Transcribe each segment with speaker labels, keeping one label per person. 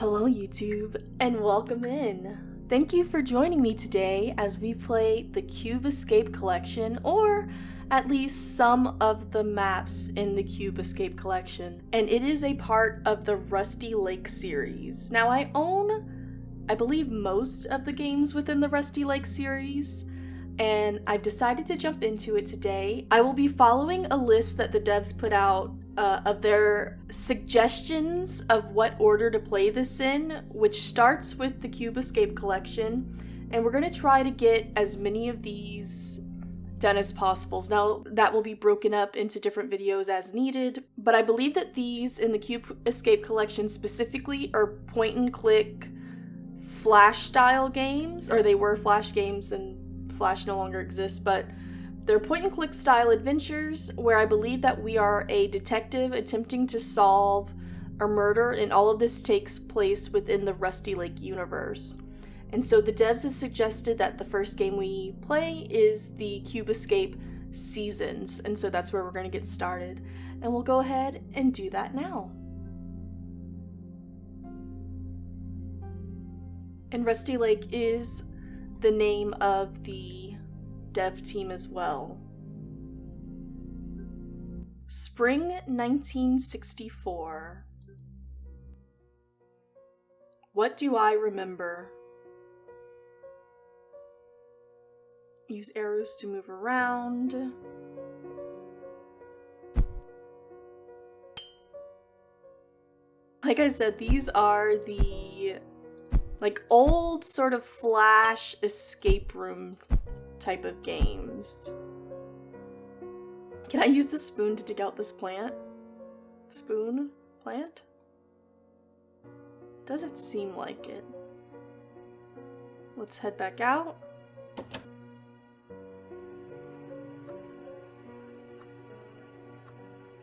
Speaker 1: Hello YouTube, and welcome in. Thank you for joining me today as we play the Cube Escape Collection, or at least some of the maps in the Cube Escape Collection. And it is a part of the Rusty Lake series. Now I own, I believe, most of the games within the Rusty Lake series, and I've decided to jump into it today. I will be following a list that the devs put out of their suggestions of what order to play this in, which starts with the Cube Escape Collection, and we're going to try to get as many of these done as possible. Now, that will be broken up into different videos as needed, but I believe that these in the Cube Escape Collection specifically are point-and-click Flash-style games, or they were Flash games and Flash no longer exists, but they're point-and-click style adventures where I believe that we are a detective attempting to solve a murder, and all of this takes place within the Rusty Lake universe. And so the devs have suggested that the first game we play is the Cube Escape Seasons, and so that's where we're going to get started. And we'll go ahead and do that now. And Rusty Lake is the name of the dev team as well. Spring 1964. What do I remember? Use arrows to move around. Like I said, these are the old sort of Flash escape room type of games. Can I use the spoon to dig out this plant? Spoon? Plant? Doesn't seem like it. Let's head back out.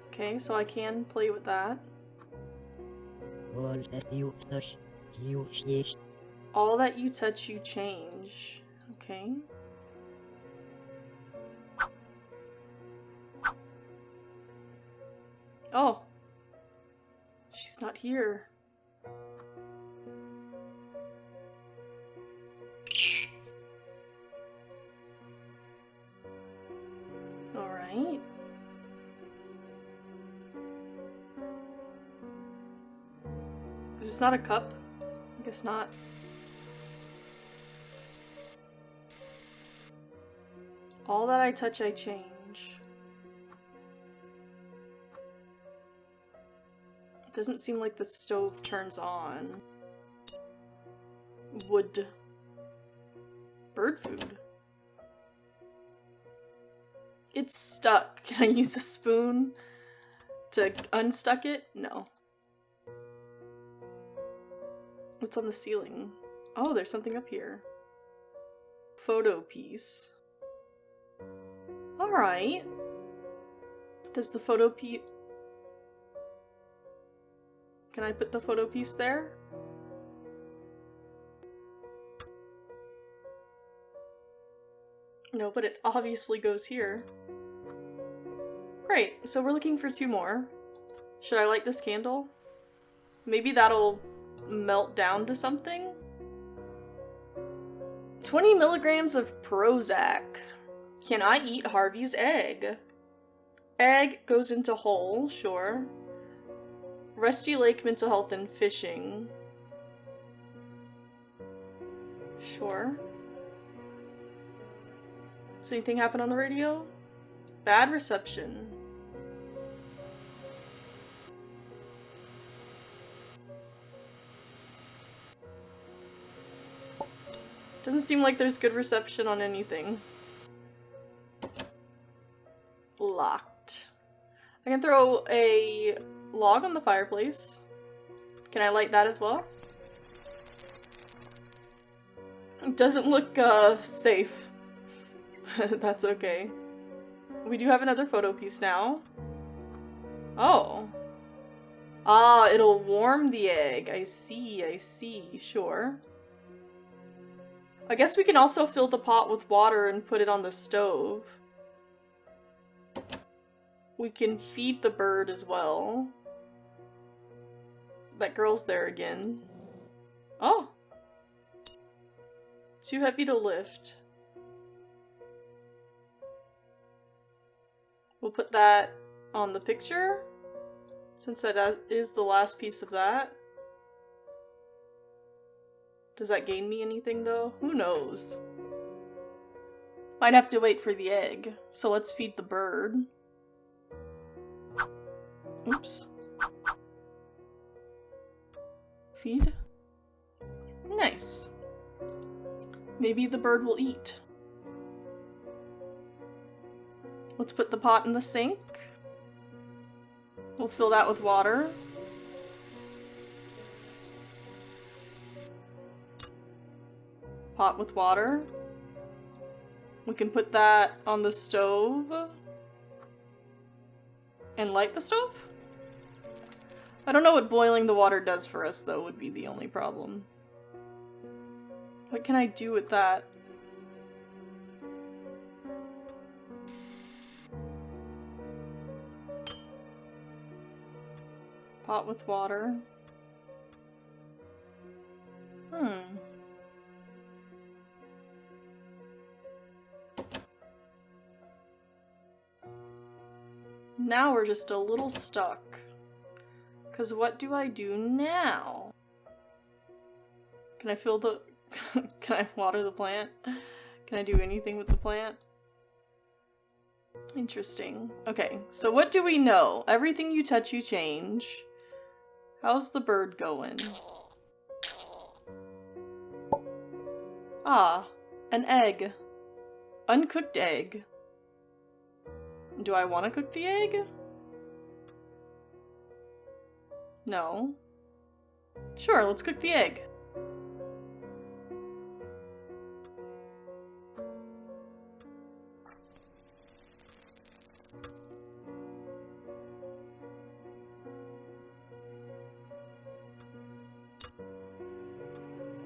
Speaker 1: Okay, so I can play with that. All that you touch, you change. Okay. Oh. She's not here. Alright. Is this not a cup? I guess not. All that I touch, I change. It doesn't seem like the stove turns on. Wood. Bird food. It's stuck. Can I use a spoon to unstuck it? No. What's on the ceiling? Oh, there's something up here. Photo piece. Alright. Does the photo piece... Can I put the photo piece there? No, but it obviously goes here. Great, so we're looking for 2 more. Should I light this candle? Maybe that'll melt down to something? 20 milligrams of Prozac. Can I eat Harvey's egg? Egg goes into hole, sure. Rusty Lake mental health and fishing. Sure. Does anything happen on the radio? Bad reception. Doesn't seem like there's good reception on anything. Locked. I can throw a log on the fireplace. Can I light that as well? It doesn't look safe. That's okay. We do have another photo piece now. Oh. Ah, it'll warm the egg. I see, sure. I guess we can also fill the pot with water and put it on the stove. We can feed the bird as well. That girl's there again. Oh! Too heavy to lift. We'll put that on the picture, since that is the last piece of that. Does that gain me anything though? Who knows? Might have to wait for the egg, so let's feed the bird. Oops. Feed. Nice. Maybe the bird will eat. Let's put the pot in the sink. We'll fill that with water. Pot with water. We can put that on the stove. And light the stove? I don't know what boiling the water does for us, though, would be the only problem. What can I do with that? Pot with water. Now we're just a little stuck. 'Cause what do I do now? Can I fill the... Can I water the plant? Can I do anything with the plant? Interesting. Okay, so what do we know? Everything you touch, you change. How's the bird going? Ah, an egg. Uncooked egg. Do I want to cook the egg? No. Sure, let's cook the egg.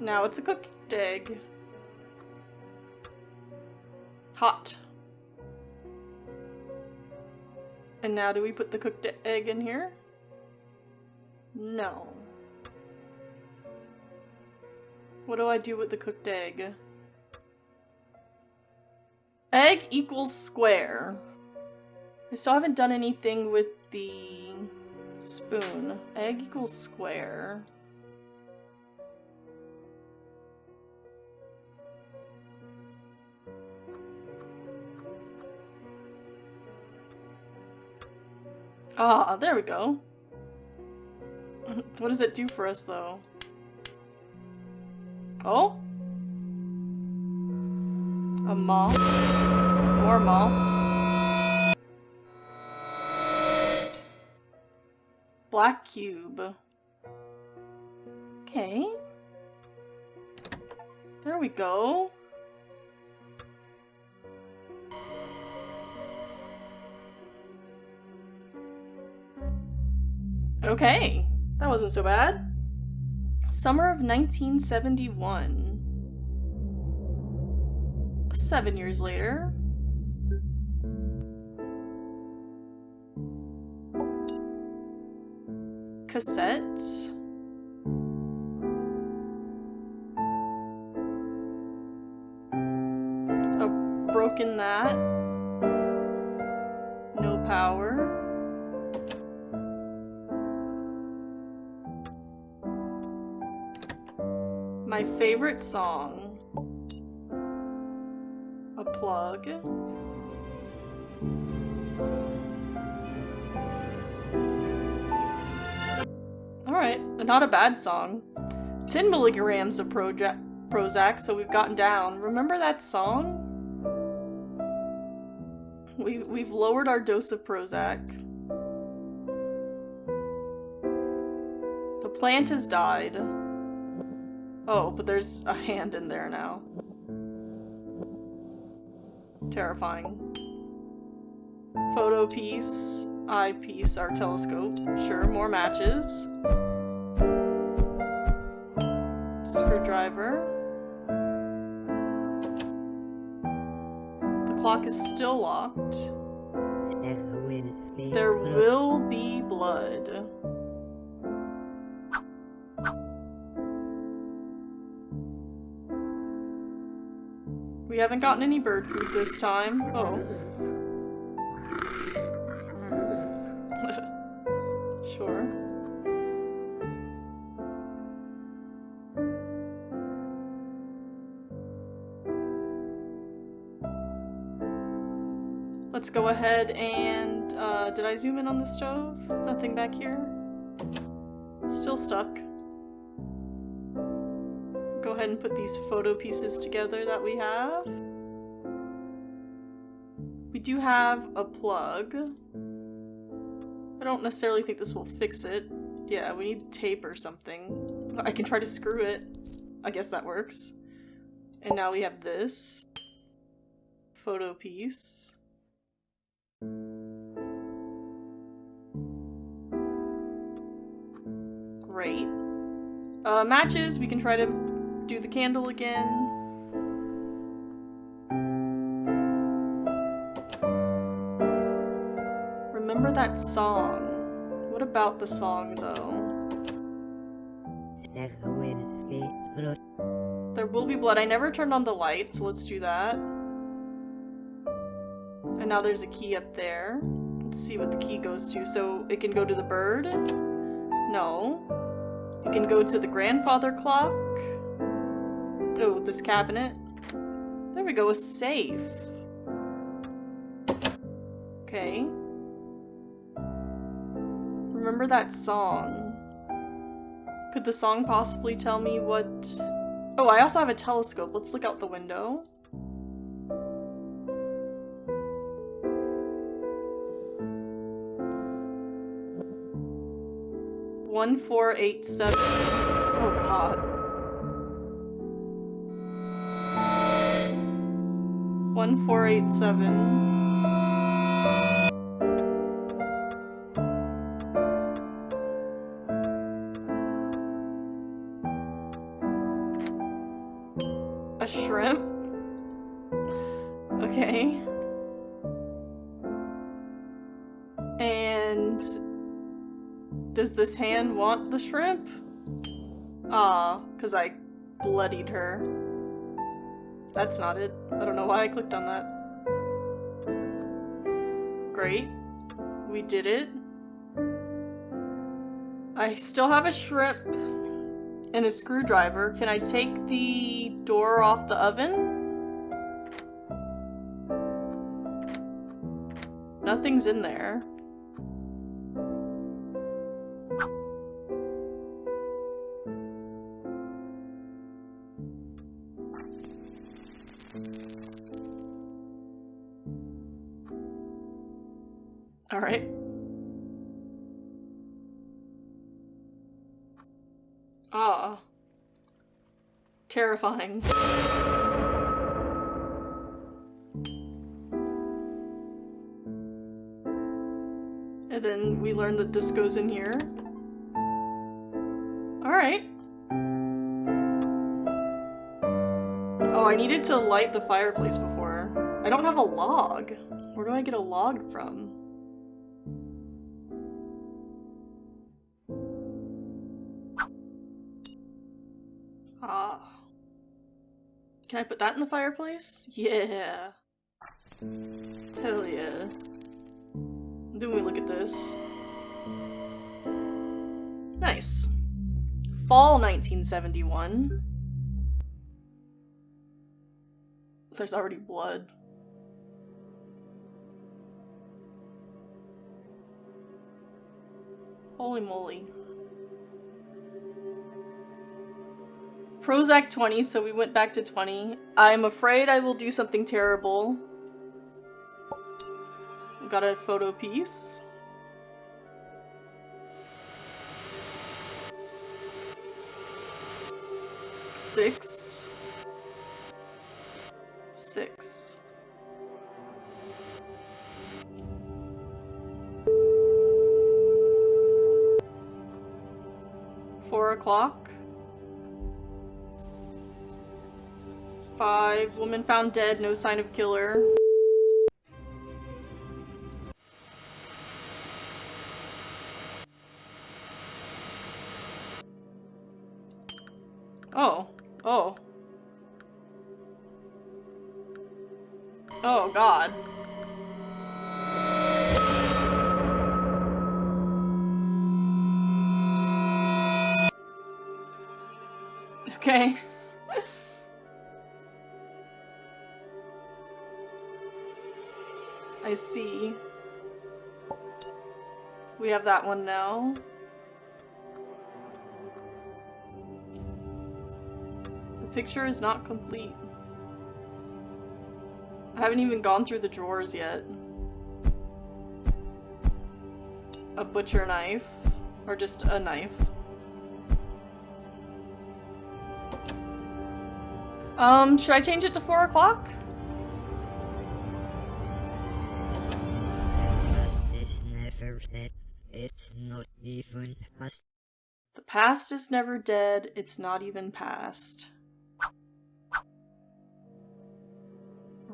Speaker 1: Now it's a cooked egg. Hot. And now do we put the cooked egg in here? No. What do I do with the cooked egg? Egg equals square. I still haven't done anything with the spoon. Egg equals square. Ah, there we go. What does it do for us, though? Oh? A moth? More moths. Black cube. Okay. There we go. Okay, that wasn't so bad. Summer of 1971. 7 years later. Cassette. A broken that. No power. My favorite song. A plug. Alright, not a bad song. 10 milligrams of Prozac, so we've gotten down. Remember that song? We've lowered our dose of Prozac. The plant has died. Oh, but there's a hand in there now. Terrifying. Photo piece, eyepiece, our telescope. Sure, more matches. Screwdriver. The clock is still locked. There will be blood. We haven't gotten any bird food this time. Oh. Sure. Let's go ahead and, did I zoom in on the stove? Nothing back here? Still stuck. Go ahead and put these photo pieces together that we have. We do have a plug. I don't necessarily think this will fix it. Yeah, we need tape or something. I can try to screw it. I guess that works. And now we have this photo piece. Great. Matches, we can try to do the candle again. Remember that song. What about the song, though? There will be blood. I never turned on the light, so let's do that. And now there's a key up there. Let's see what the key goes to. So it can go to the bird? No. It can go to the grandfather clock. Oh, this cabinet. There we go, a safe. Okay. Remember that song. Could the song possibly tell me what... Oh, I also have a telescope. Let's look out the window. One, 4, 8, 7. Oh god. 1, 4, 8, 7. A shrimp? Okay. And does this hand want the shrimp? Ah, because I bloodied her. That's not it. I don't know why I clicked on that. Great. We did it. I still have a shrimp and a screwdriver. Can I take the door off the oven? Nothing's in there. All right. Ah. Terrifying. And then we learn that this goes in here. Alright. Oh, I needed to light the fireplace before. I don't have a log. Where do I get a log from? Ah. Can I put that in the fireplace? Yeah. Hell yeah. Then we look at this. Nice. Fall 1971. There's already blood. Holy moly. Prozac 20, so we went back to 20. I'm afraid I will do something terrible. Got a photo piece. Six. 4 o'clock. 5. Woman found dead, no sign of killer. Oh. Oh. Oh god. Okay. I see. We have that one now. The picture is not complete. I haven't even gone through the drawers yet. A butcher knife. Or just a knife. Should I change it to 4 o'clock?
Speaker 2: Past is never dead. It's not even past.
Speaker 1: The past is never dead. It's not even past.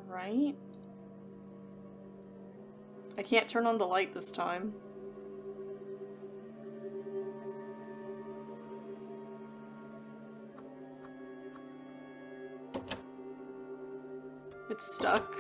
Speaker 1: Right? I can't turn on the light this time. It's stuck.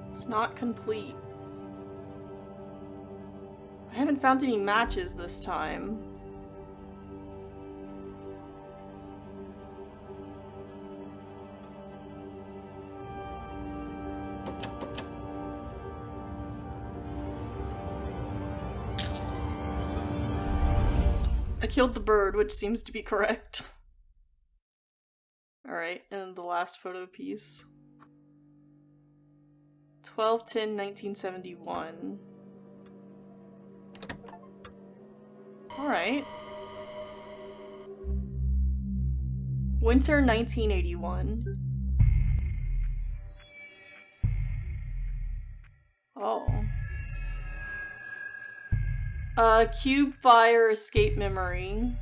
Speaker 1: It's not complete. I haven't found any matches this time. I killed the bird, which seems to be correct. Alright, and the last photo piece. 12/10/1971. Alright. Winter 1981. Oh. Cube fire escape memory.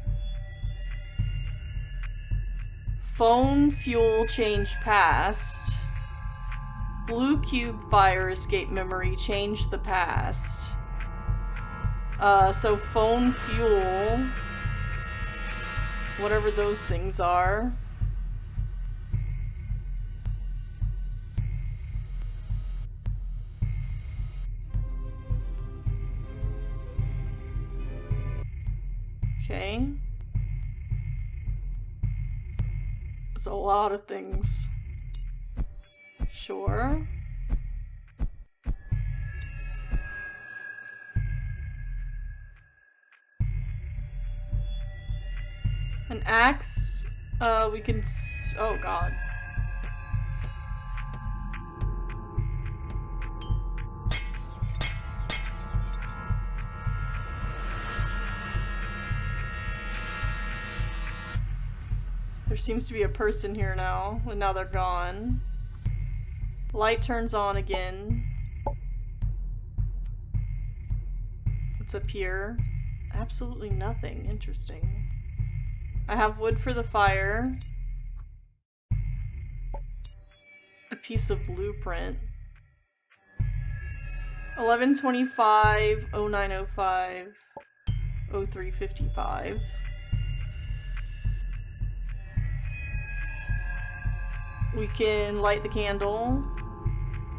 Speaker 1: Phone fuel change past. Blue cube fire escape memory change the past. So phone fuel. Whatever those things are. Okay. There's a lot of things. Sure. An axe. We can oh god. There seems to be a person here now, and now they're gone. Light turns on again. What's up here? Absolutely nothing. Interesting. I have wood for the fire. A piece of blueprint. 11/25, 09/05, 03:55. We can light the candle.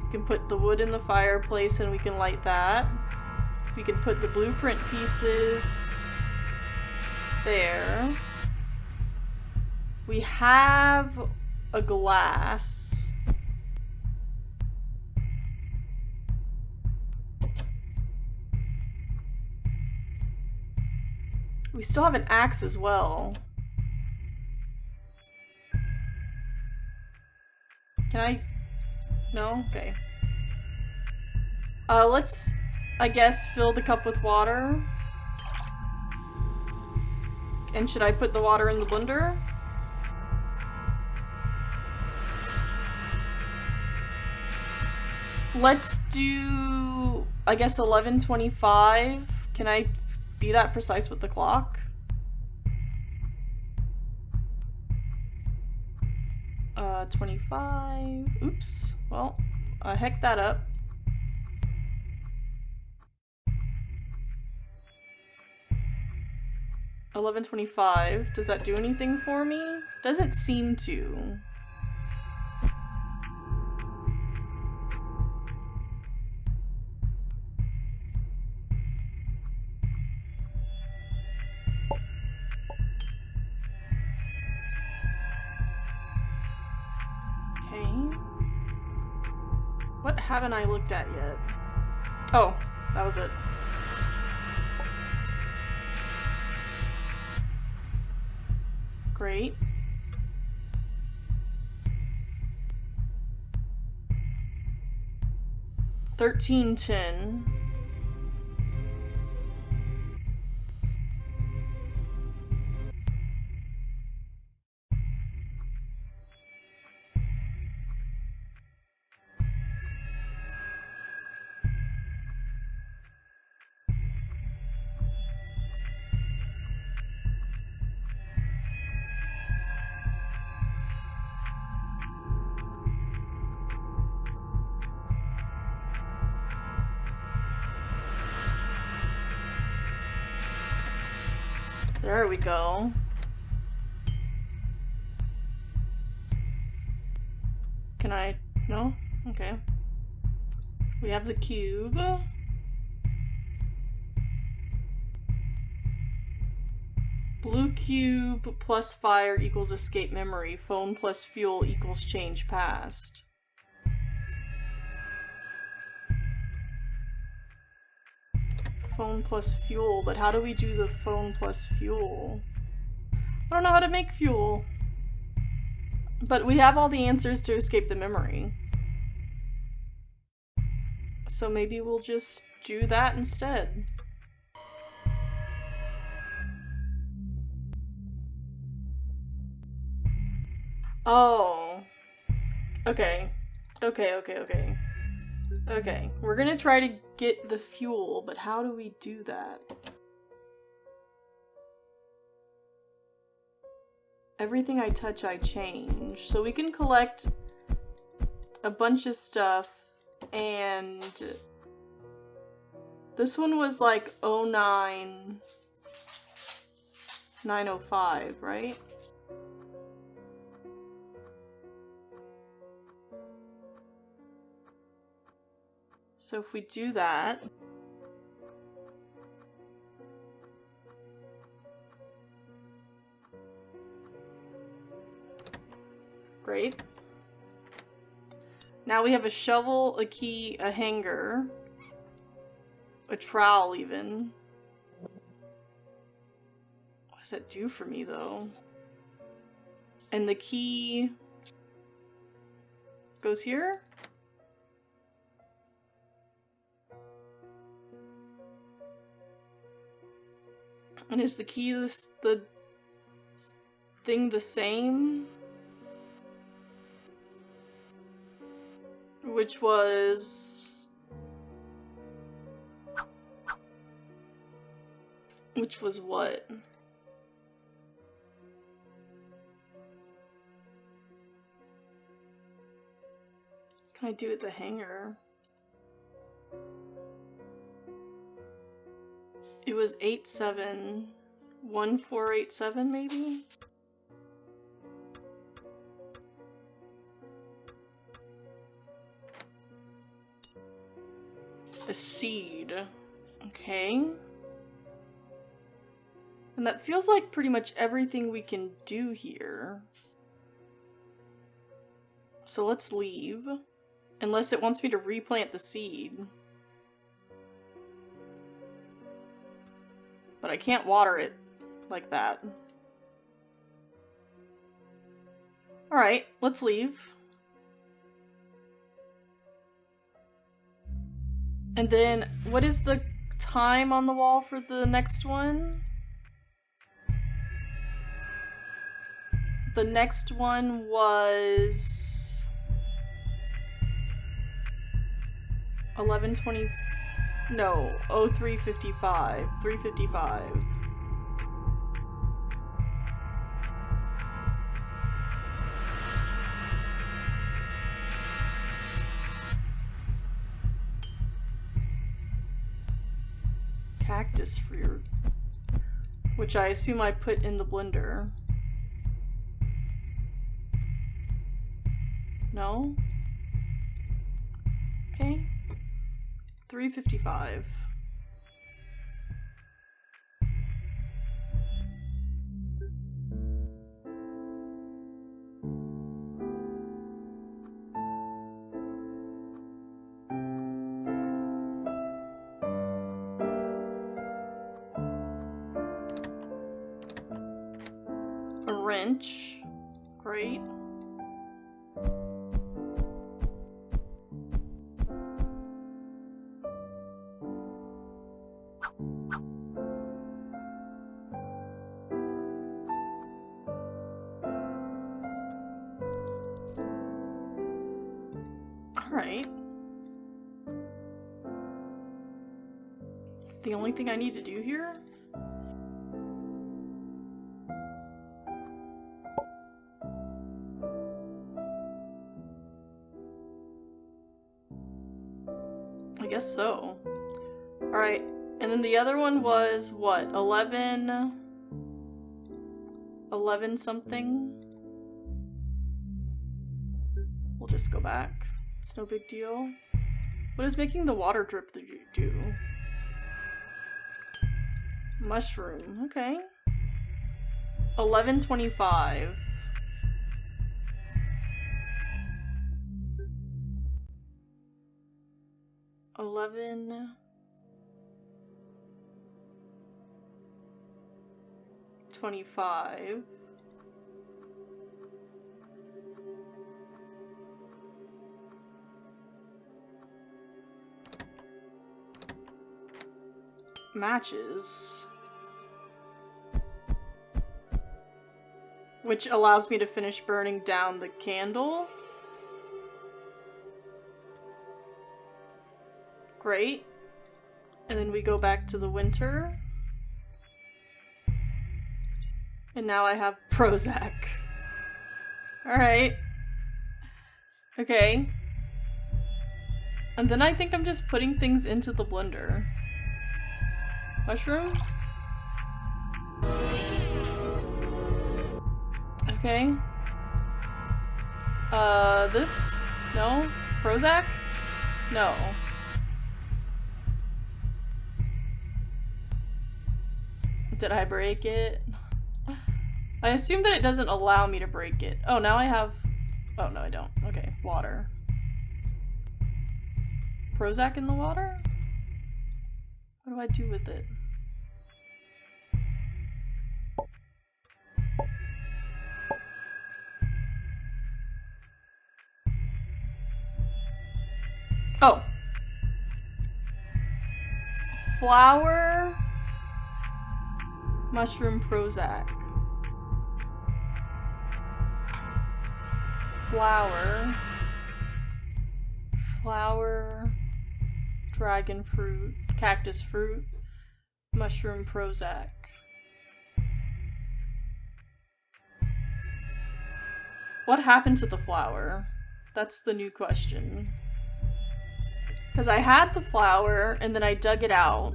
Speaker 1: We can put the wood in the fireplace and we can light that. We can put the blueprint pieces there. We have a glass. We still have an axe as well. Can I? No? Okay. Let's, I guess, fill the cup with water. And should I put the water in the blender? Let's do, I guess, 11:25. Can I be that precise with the clock? 25. Oops. Well, heck that up. $11.25. Does that do anything for me? Doesn't seem to. What haven't I looked at yet? Oh, that was it. Great. $13.10. There we go. Can I? No? Okay. We have the cube. Blue cube plus fire equals escape memory. Phone plus fuel equals change past. Phone plus fuel, but how do we do the phone plus fuel? I don't know how to make fuel. But we have all the answers to escape the memory. So maybe we'll just do that instead. Oh. Okay. Okay, we're gonna try to get the fuel, but how do we do that? Everything I touch, I change. So we can collect a bunch of stuff, and this one was like 09,905, right? So if we do that, great. Now we have a shovel, a key, a hanger, a trowel even. What does that do for me though? And the key goes here? And is the key the thing the same? Which was what? Can I do it the hanger? It was 871487 maybe? A seed. Okay. And that feels like pretty much everything we can do here. So let's leave. Unless it wants me to replant the seed. But I can't water it like that. Alright, let's leave. And then, what is the time on the wall for the next one? The next one was 11:20. No, 03:55. 3:55. cactus fruit, which I assume I put in the blender. No? Okay. 355. A wrench. Great. Alright. The only thing I need to do here? I guess so. Alright, and then the other one was what? 11 something? We'll just go back. It's no big deal. What does making the water drip do? Mushroom, okay. 1125. $11.25. Matches. Which allows me to finish burning down the candle. Great. And then we go back to the winter. And now I have Prozac. Alright. Okay. And then I think I'm just putting things into the blender. Mushroom? Okay. This? No? Prozac? No. Did I break it? I assume that it doesn't allow me to break it. Oh, now I have... Oh, no, I don't. Okay, water. Prozac in the water? What do I do with it? Oh. Flower... Mushroom Prozac. Flower. Flower. Dragon fruit. Cactus fruit. Mushroom Prozac. What happened to the flower? That's the new question. Because I had the flower and then I dug it out.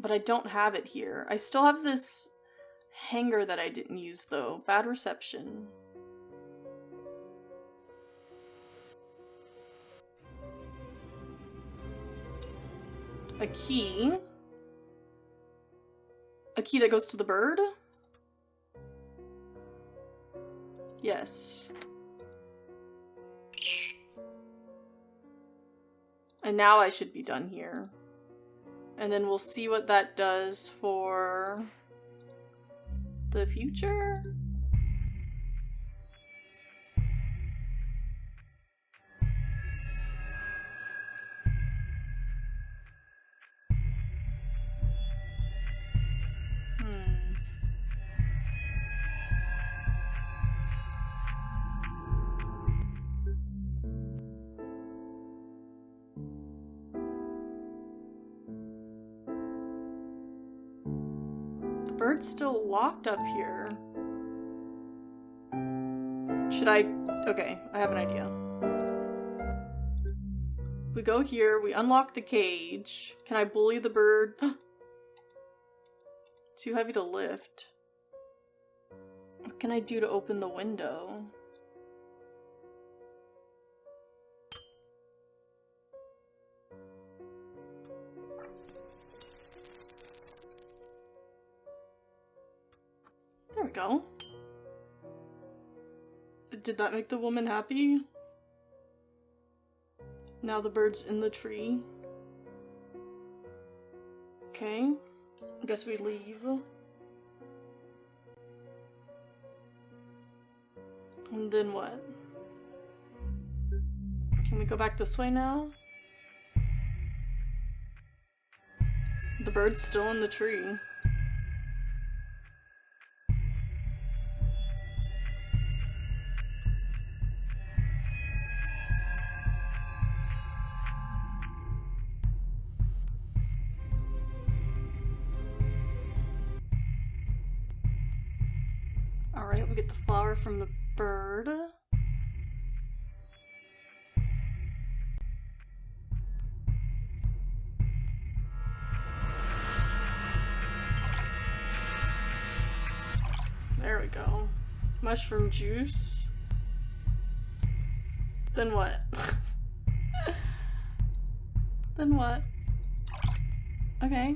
Speaker 1: But I don't have it here. I still have this hanger that I didn't use though. Bad reception. A key. A key that goes to the bird? Yes. And now I should be done here. And then we'll see what that does for the future. Bird's still locked up here. Should I... Okay, I have an idea. We go here, we unlock the cage. Can I bully the bird? Too heavy to lift. What can I do to open the window? There we go. Did that make the woman happy? Now the bird's in the tree. Okay. I guess we leave. And then what? Can we go back this way now? The bird's still in the tree. Alright, we get the flower from the bird. There we go. Mushroom juice. Then what? Then what? Okay.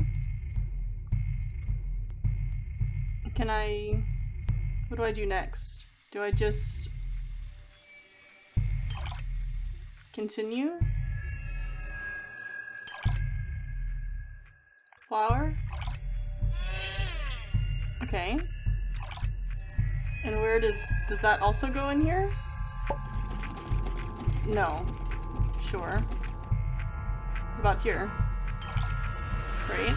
Speaker 1: Can I... What do I do next? Do I just... continue? Flower? Okay. And where does that also go in here? No. Sure. What about here? Great.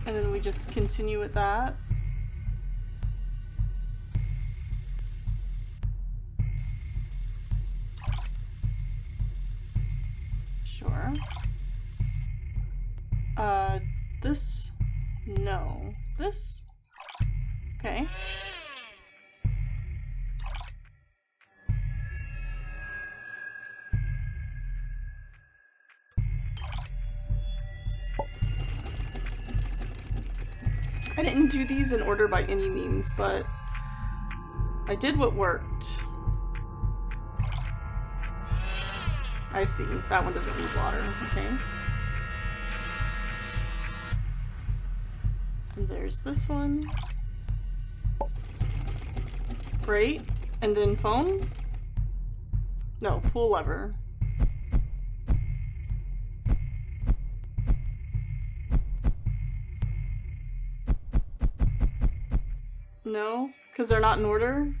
Speaker 1: And then we just continue with that. Sure. This? No. This? Okay. I didn't do these in order by any means, but I did what worked. I see. That one doesn't need water. Okay. And there's this one. Great. And then phone? No, pull lever. No? Because they're not in order?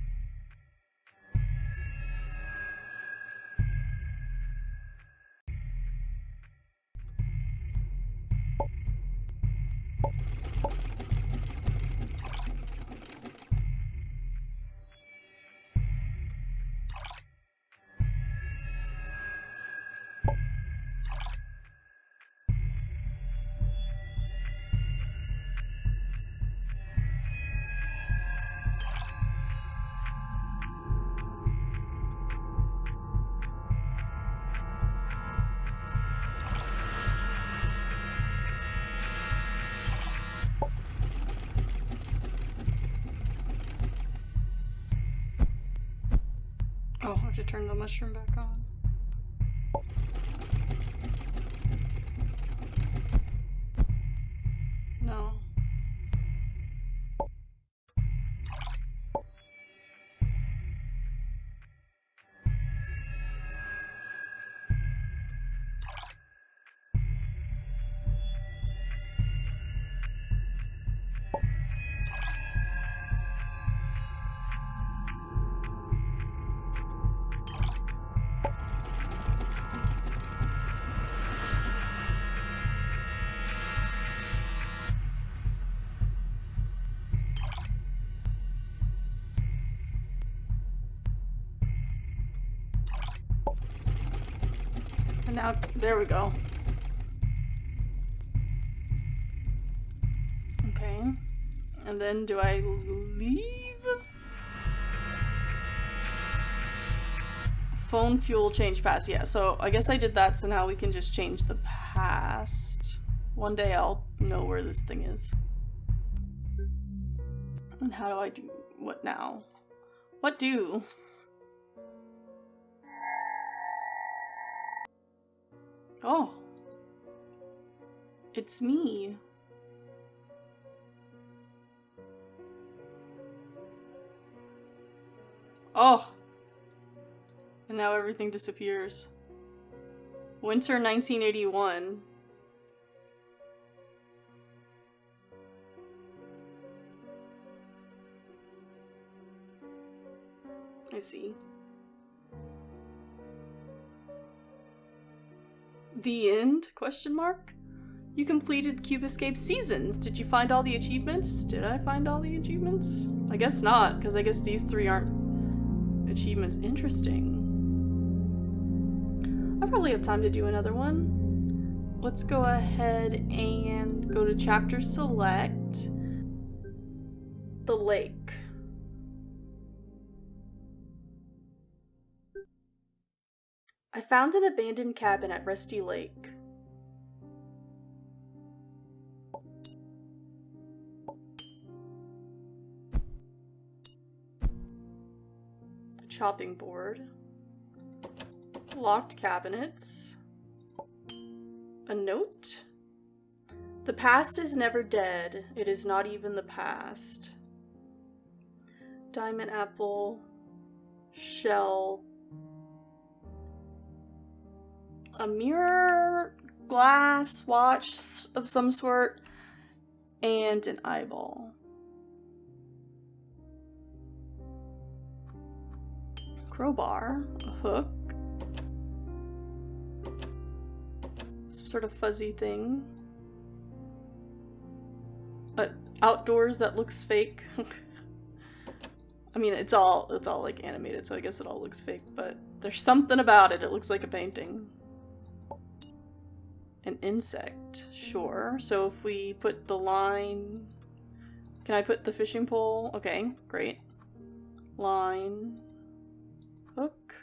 Speaker 1: Oh, I have to turn the mushroom back on. No. And now, there we go. Okay. And then do I leave? Phone fuel change past. Yeah, so I guess I did that, so now we can just change the past. One day I'll know where this thing is. And how do I do what now? What do? Oh. It's me. Oh. And now everything disappears. Winter 1981. I see. The end? Question mark? You completed Cube Escape Seasons. Did you find all the achievements? Did I find all the achievements? I guess not, because I guess these 3 aren't achievements. Interesting. I probably have time to do another one. Let's go ahead and go to chapter select. The lake. I found an abandoned cabin at Rusty Lake. A chopping board. Locked cabinets. A note. The past is never dead. It is not even the past. Diamond apple. Shell. A mirror, glass, watch of some sort, and an eyeball. Crowbar, a hook, some sort of fuzzy thing. Outdoors that looks fake. I mean, it's all like animated, so I guess it all looks fake, but there's something about it. It looks like a painting. An insect, sure. So if we put the line... Can I put the fishing pole? Okay, great. Line. Hook.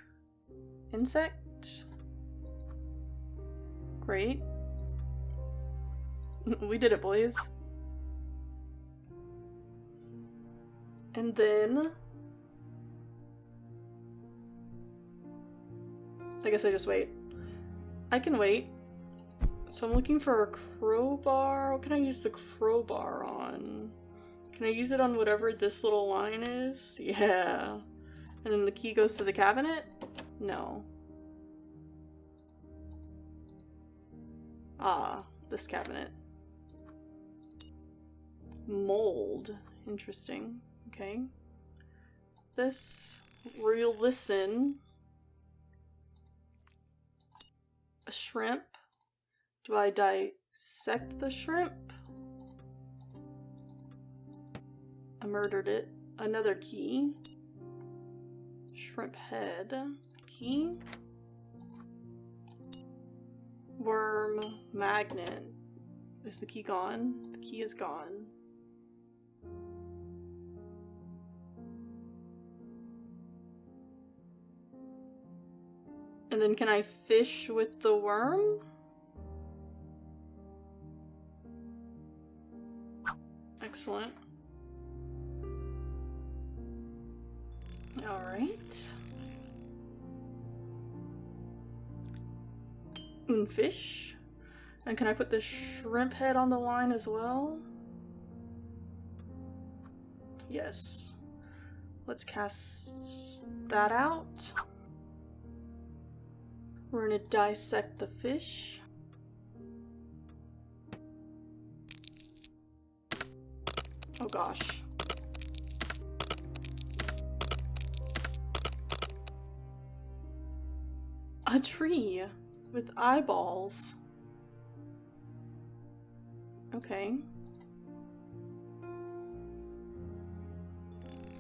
Speaker 1: Insect. Great. We did it, boys. And then... I guess I just wait. I can wait. So I'm looking for a crowbar. What can I use the crowbar on? Can I use it on whatever this little line is? Yeah. And then the key goes to the cabinet? No. Ah, this cabinet. Mold. Interesting. Okay. This. Real listen. A shrimp. Do I dissect the shrimp? I murdered it. Another key. Shrimp head. Key. Worm. Magnet. Is the key gone? The key is gone. And then can I fish with the worm? Excellent. Alright. Fish. And can I put the shrimp head on the line as well? Yes. Let's cast that out. We're gonna dissect the fish. Oh gosh. A tree with eyeballs. Okay.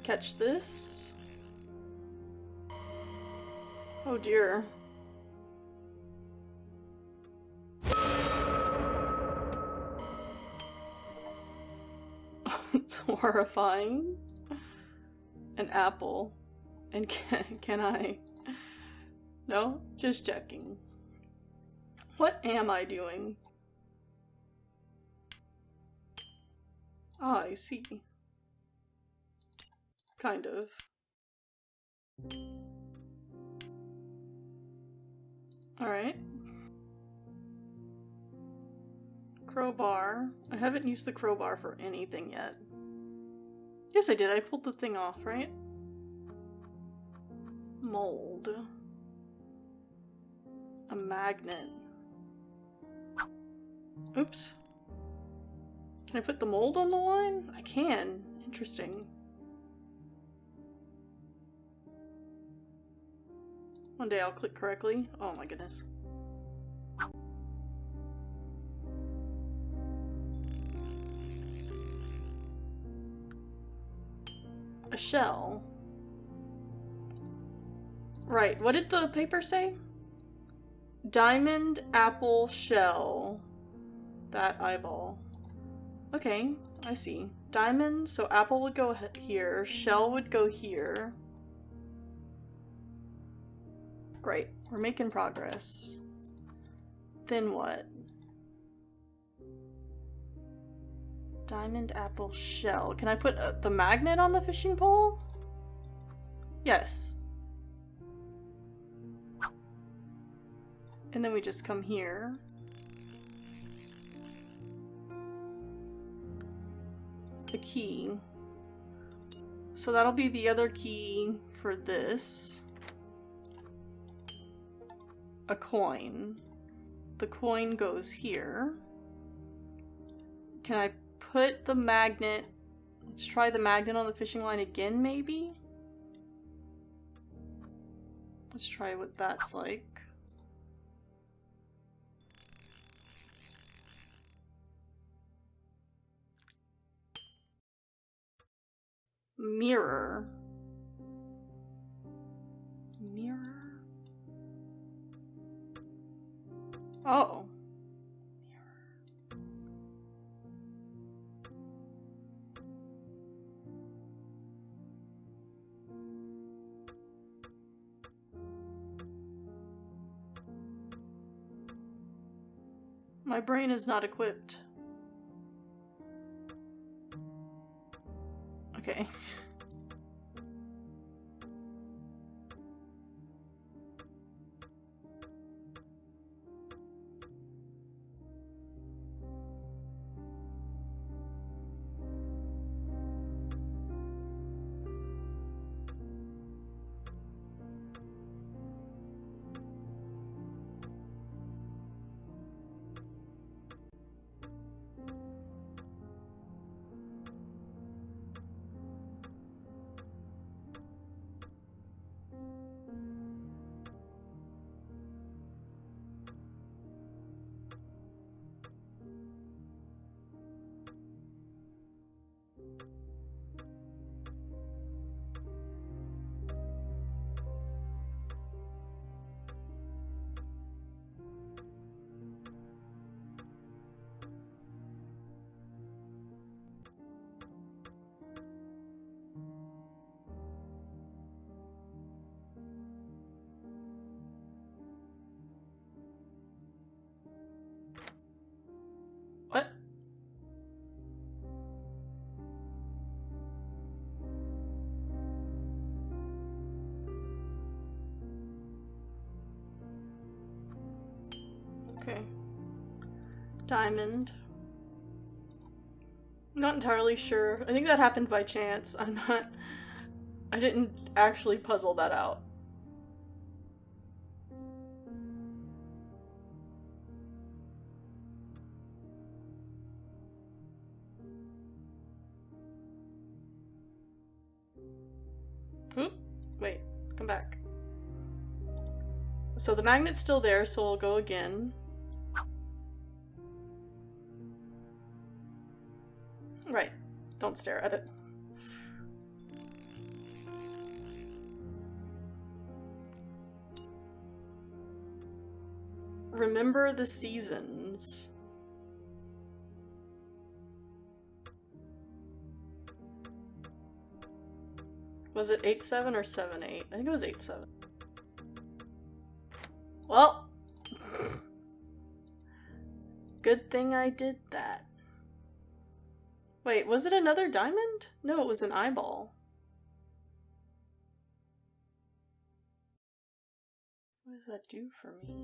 Speaker 1: Catch this. Oh dear. Horrifying. An apple. And can I No? Just checking. What am I doing? Ah, I see. Kind of. Alright. Crowbar. I haven't used the crowbar for anything yet. Yes, I did. I pulled the thing off, right? Mold. A magnet. Oops. Can I put the mold on the line? I can. Interesting. One day I'll click correctly. Oh my goodness. A shell. Right, what did the paper say? Diamond, apple, shell. That eyeball. Okay, I see. Diamond, so apple would go here, shell would go here. Great, we're making progress. Then what? Diamond, apple, shell. Can I put the magnet on the fishing pole? Yes. And then we just come here. The key. So that'll be the other key for this. A coin. The coin goes here. Can I put the magnet... Let's try the magnet on the fishing line again, maybe? Let's try what that's like. Mirror. Mirror? Oh. My brain is not equipped. Okay. What? Okay. Diamond. I'm not entirely sure. I think that happened by chance. I didn't actually puzzle that out. Oop, wait, come back. So the magnet's still there, so we'll go again. Right, don't stare at it. Remember the seasons. Was it 8-7 or 7-8? I think it was 8-7. Well, good thing I did that. Wait, was it another diamond? No, it was an eyeball. What does that do for me?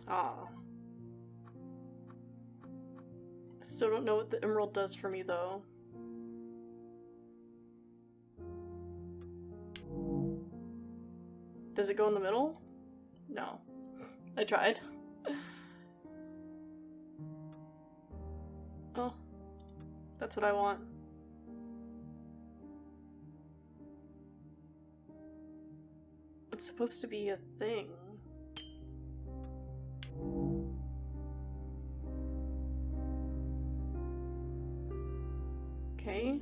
Speaker 1: Ah. Still don't know what the emerald does for me though. Does it go in the middle? No. I tried. Oh. That's what I want. It's supposed to be a thing. Okay.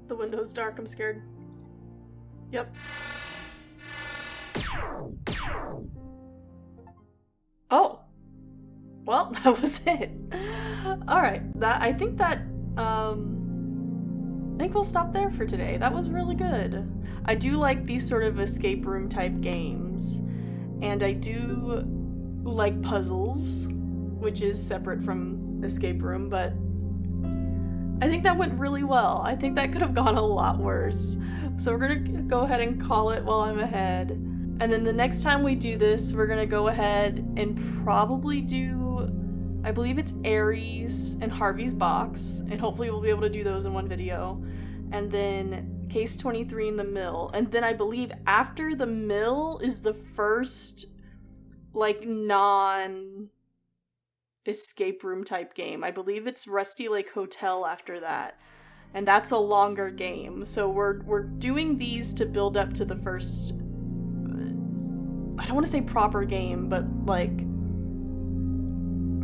Speaker 1: The window's dark, I'm scared. Yep. Oh! Well, that was it. Alright, I think we'll stop there for today. That was really good. I do like these sort of escape room type games. And I do like puzzles, which is separate from escape room, but I think that went really well. I think that could have gone a lot worse. So we're gonna go ahead and call it while I'm ahead. And then the next time we do this, we're gonna go ahead and probably do, I believe it's Aries and Harvey's box, and hopefully we'll be able to do those in one video. And then Case 23 in the mill. And then I believe after the mill is the first, like, non-escape room type game. I believe it's Rusty Lake Hotel after that. And that's a longer game. So we're doing these to build up to the first, I don't want to say proper game, but like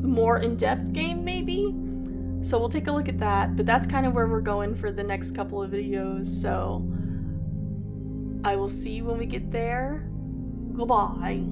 Speaker 1: more in-depth game maybe? So we'll take a look at that, but that's kind of where we're going for the next couple of videos, so I will see you when we get there. Goodbye.